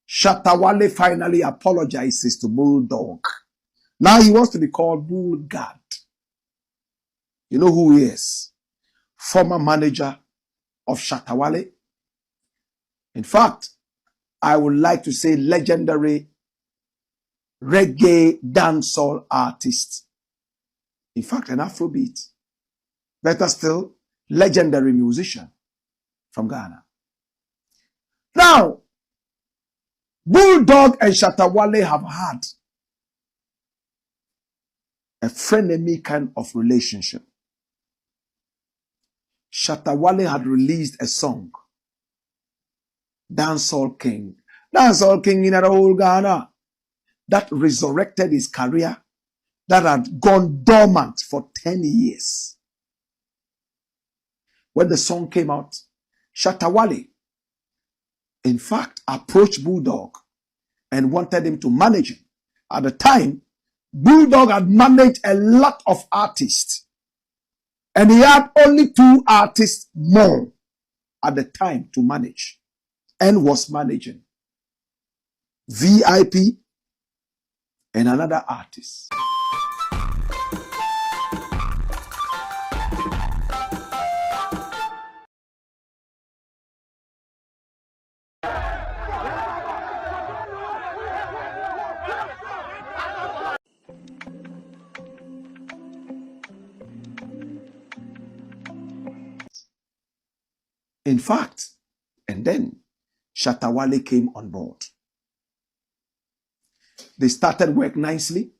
Shatta Wale finally apologizes to Bulldog. Now he wants to be called Bulldog. You know who he is? Former manager of Shatta Wale. In fact, I would like to say legendary reggae dancehall artist. In fact, an Afrobeat. Better still, legendary musician from Ghana. Now, Bulldog and Shatta Wale have had a frenemy kind of relationship. Shatta Wale had released a song, Dancehall King in the whole Ghana, that resurrected his career that had gone dormant for 10 years. When the song came out, Shatta Wale, in fact, approached Bulldog and wanted him to manage him. At the time, Bulldog had managed a lot of artists, and he had only 2 artists more at the time to manage, and was managing VIP and another artist. In fact, and then Shatta Wale came on board. They started work nicely,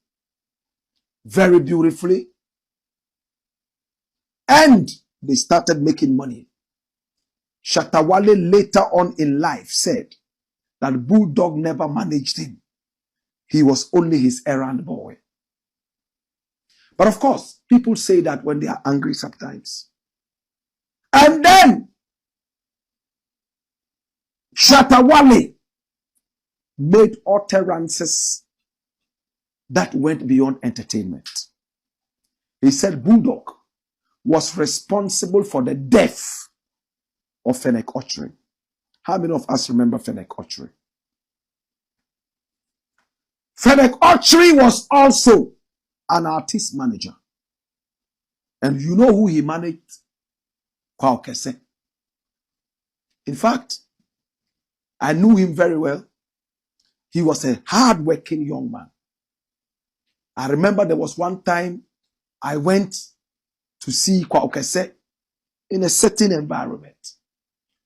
very beautifully, and they started making money. Shatta Wale later on in life said that Bulldog never managed him. He was only his errand boy. But of course, people say that when they are angry sometimes. And then Shatta Wale made utterances that went beyond entertainment. He said Bulldog was responsible for the death of Fennec Okyere. How many of us remember Fennec Okyere? Fennec Okyere was also an artist manager. And you know who he managed? Kwakese. In fact, I knew him very well. He was a hard-working young man. I remember there was one time I went to see Kwakese in a certain environment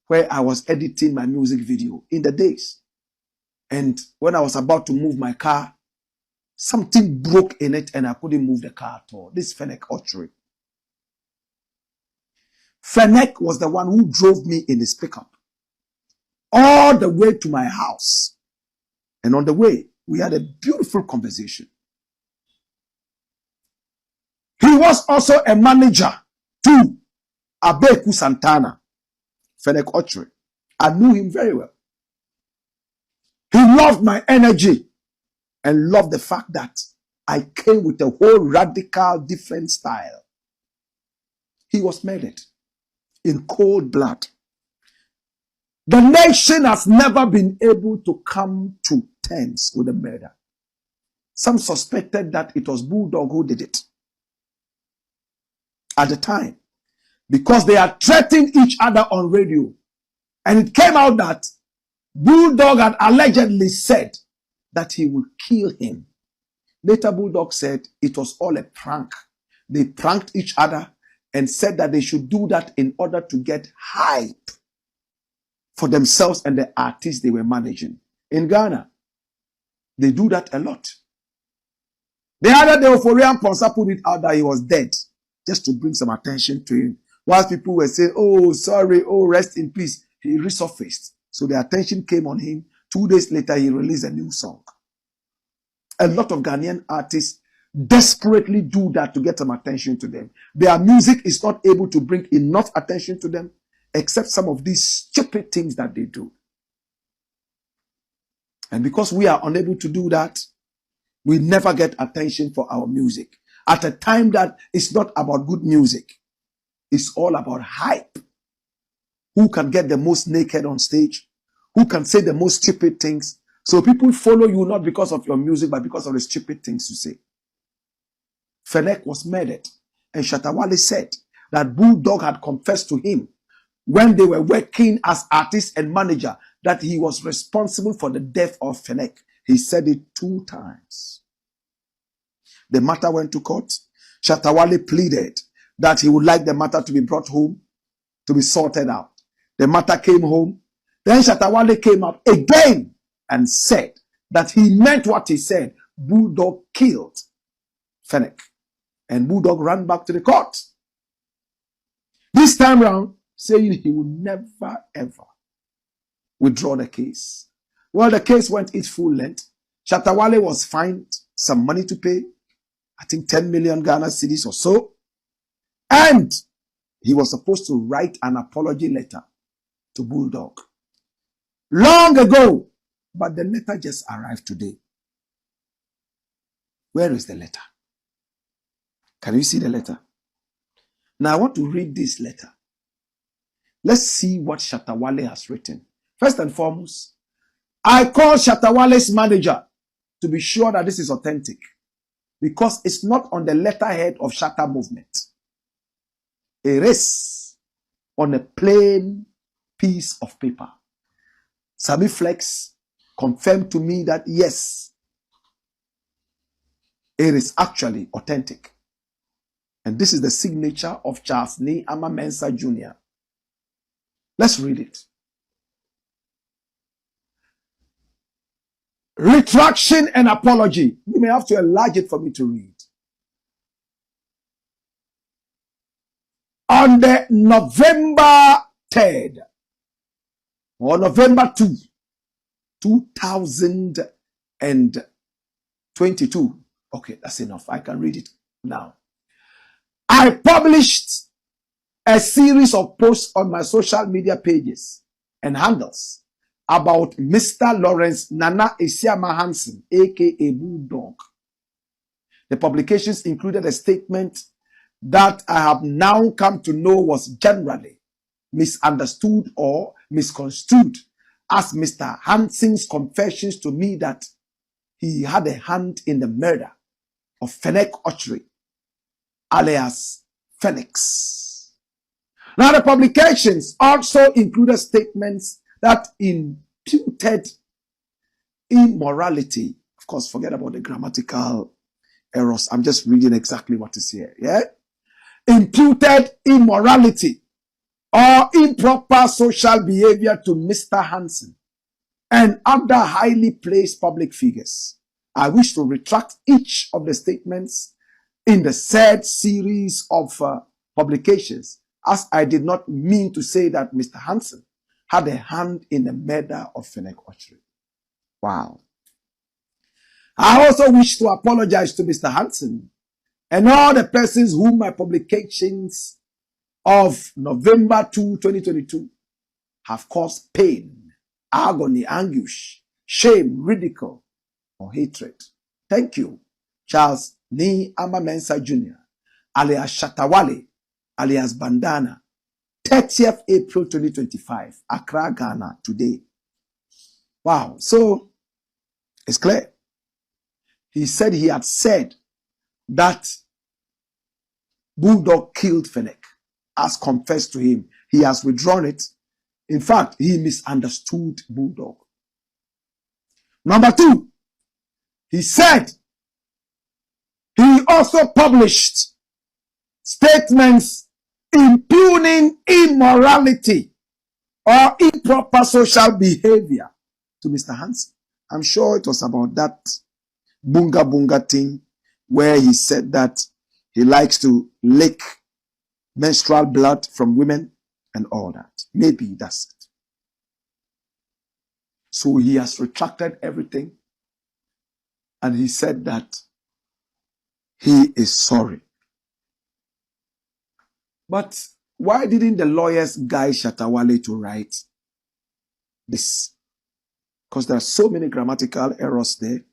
where I was editing my music video in the days. And when I was about to move my car, something broke in it and I couldn't move the car at all. This Fennec Okyere. Fennec was the one who drove me in his pickup all the way to my house. And on the way, we had a beautiful conversation. He was also a manager to Abeku Santana, Fennec Okyere. I knew him very well. He loved my energy and loved the fact that I came with a whole radical different style. He was murdered in cold blood. The nation has never been able to come to terms with the murder. Some suspected that it was Bulldog who did it at the time, because they had threatened each other on radio. And it came out that Bulldog had allegedly said that he would kill him. Later, Bulldog said it was all a prank. They pranked each other and said that they should do that in order to get hype for themselves and the artists they were managing. In Ghana, they do that a lot. The other day, Euphoria Ponsa put it out that he was dead, just to bring some attention to him. Whilst people were saying, oh, sorry, oh, rest in peace, he resurfaced. So the attention came on him. 2 days later, he released a new song. A lot of Ghanaian artists desperately do that to get some attention to them. Their music is not able to bring enough attention to them, except some of these stupid things that they do. And because we are unable to do that, we never get attention for our music. At a time that it's not about good music, it's all about hype. Who can get the most naked on stage? Who can say the most stupid things? So people follow you not because of your music, but because of the stupid things you say. Fennec was murdered, and Shatta Wale said that Bulldog had confessed to him when they were working as artist and manager that he was responsible for the death of Fennec. He said it 2 times. The matter went to court. Shatta Wale pleaded that he would like the matter to be brought home, to be sorted out. The matter came home. Then Shatta Wale came up again and said that he meant what he said. Bulldog killed Fennec. And Bulldog ran back to the court. This time round, saying he would never ever withdraw the case. Well, the case went its full length. Shatta Wale was fined some money to pay. I think 10 million Ghana cedis or so. And he was supposed to write an apology letter to Bulldog long ago. But the letter just arrived today. Where is the letter? Can you see the letter? Now I want to read this letter. Let's see what Shatta Wale has written. First and foremost, I call Shatta Wale's manager to be sure that this is authentic, because it's not on the letterhead of Shatta Movement. It is on a plain piece of paper. Sami Flex confirmed to me that yes, it is actually authentic. And this is the signature of Charles Nee Ama Mensah Jr. Let's read it. Retraction and apology. You may have to enlarge it for me to read. On the November 3rd or November 2, 2022. Okay, that's enough. I can read it now. I published a series of posts on my social media pages and handles about Mr. Lawrence Nana Esiama Hansen, aka Bulldog. The publications included a statement that I have now come to know was generally misunderstood or misconstrued as Mr. Hansen's confessions to me that he had a hand in the murder of Fennec Okyere, alias Phoenix. Now, the publications also included statements that imputed immorality. Of course, forget about the grammatical errors. I'm just reading exactly what is here. Yeah? Imputed immorality or improper social behavior to Mr. Hansen and other highly placed public figures. I wish to retract each of the statements in the said series of publications, as I did not mean to say that Mr. Hansen had a hand in the murder of Fennec Okyere. Wow. I also wish to apologize to Mr. Hansen and all the persons whom my publications of November 2, 2022 have caused pain, agony, anguish, shame, ridicule, or hatred. Thank you, Charles Nee Ama Mensah Jr., alias Shatta Wale, alias Bandana, 30th April 2025, Accra, Ghana, today. Wow, so it's clear. He said he had said that Bulldog killed Fennec, as confessed to him. He has withdrawn it. In fact, he misunderstood Bulldog. Number 2, he said he also published statements impugning immorality or improper social behavior to Mr. Hansen. I'm sure it was about that bunga bunga thing where he said that he likes to lick menstrual blood from women and all that. Maybe that's it. So he has retracted everything and he said that he is sorry. But why didn't the lawyers guide Shatta Wale to write this? Because there are so many grammatical errors there.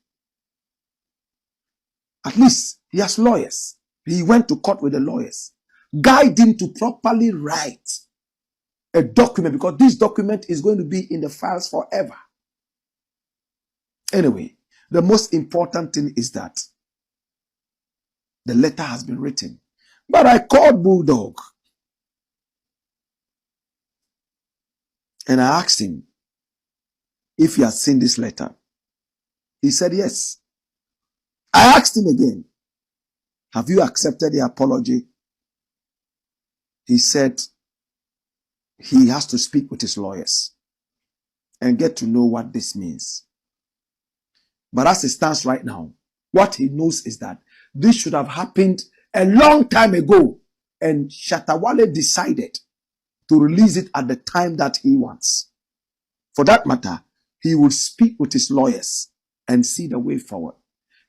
At least he has lawyers. He went to court with the lawyers. Guide him to properly write a document, because this document is going to be in the files forever. Anyway, the most important thing is that the letter has been written. But I called Bulldog and I asked him if he had seen this letter. He said yes. I asked him again, have you accepted the apology? He said he has to speak with his lawyers and get to know what this means. But as it stands right now, what he knows is that this should have happened a long time ago, and Shatta Wale decided to release it at the time that he wants. For that matter, he will speak with his lawyers and see the way forward.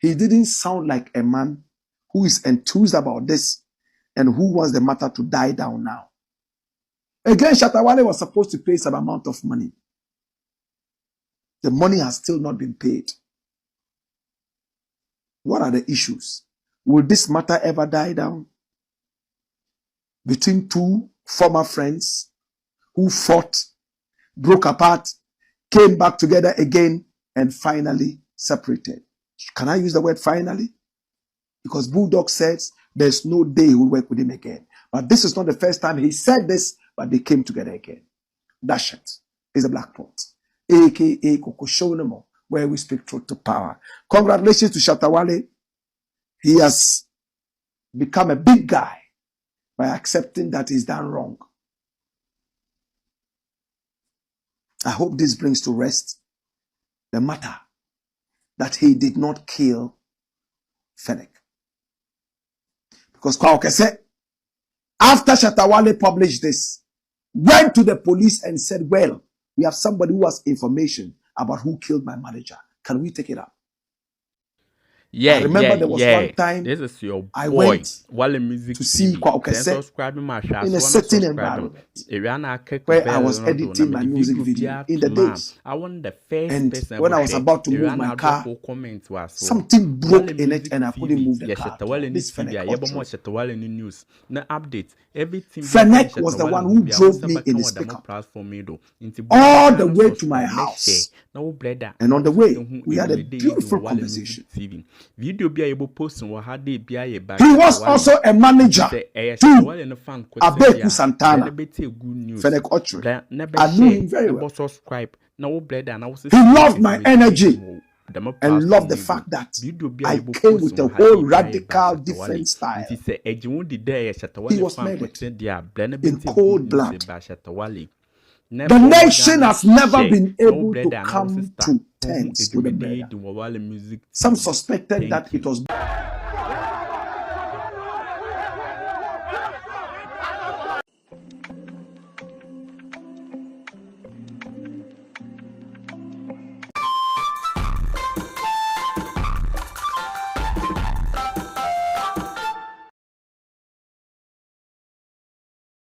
He didn't sound like a man who is enthused about this and who wants the matter to die down now. Again, Shatta Wale was supposed to pay some amount of money. The money has still not been paid. What are the issues? Will this matter ever die down? Between two former friends who fought, broke apart, came back together again, and finally separated. Can I use the word finally? Because Bulldog says there's no day he will work with him again. But this is not the first time he said this, but they came together again. That shit is a black plot, aka Koko Shonemo, where we speak truth to power. Congratulations to Shatta Wale. He has become a big guy by accepting that he's done wrong. I hope this brings to rest the matter that he did not kill Fennec. Because Kwauke said, after Shatta Wale published this, went to the police and said, well, we have somebody who has information about who killed my manager. Can we take it up? Yeah, I remember there was one time this is your boy, I went Wale Music to see Kwauke in a certain environment where I was editing my music video in the days. And when I was about to move my car, something broke in it and I couldn't move the car. This Fennec Fennec was the one who drove me in his pickup all the way to my house. And on the way, we had a beautiful conversation. He was also a manager to Abeku Santana, Fennec Okyere. I knew him very well. He loved my energy and loved the fact that I came with a whole radical different style. He was murdered in cold blood. The nation has never been able to come to terms with the murder. Some suspected that it was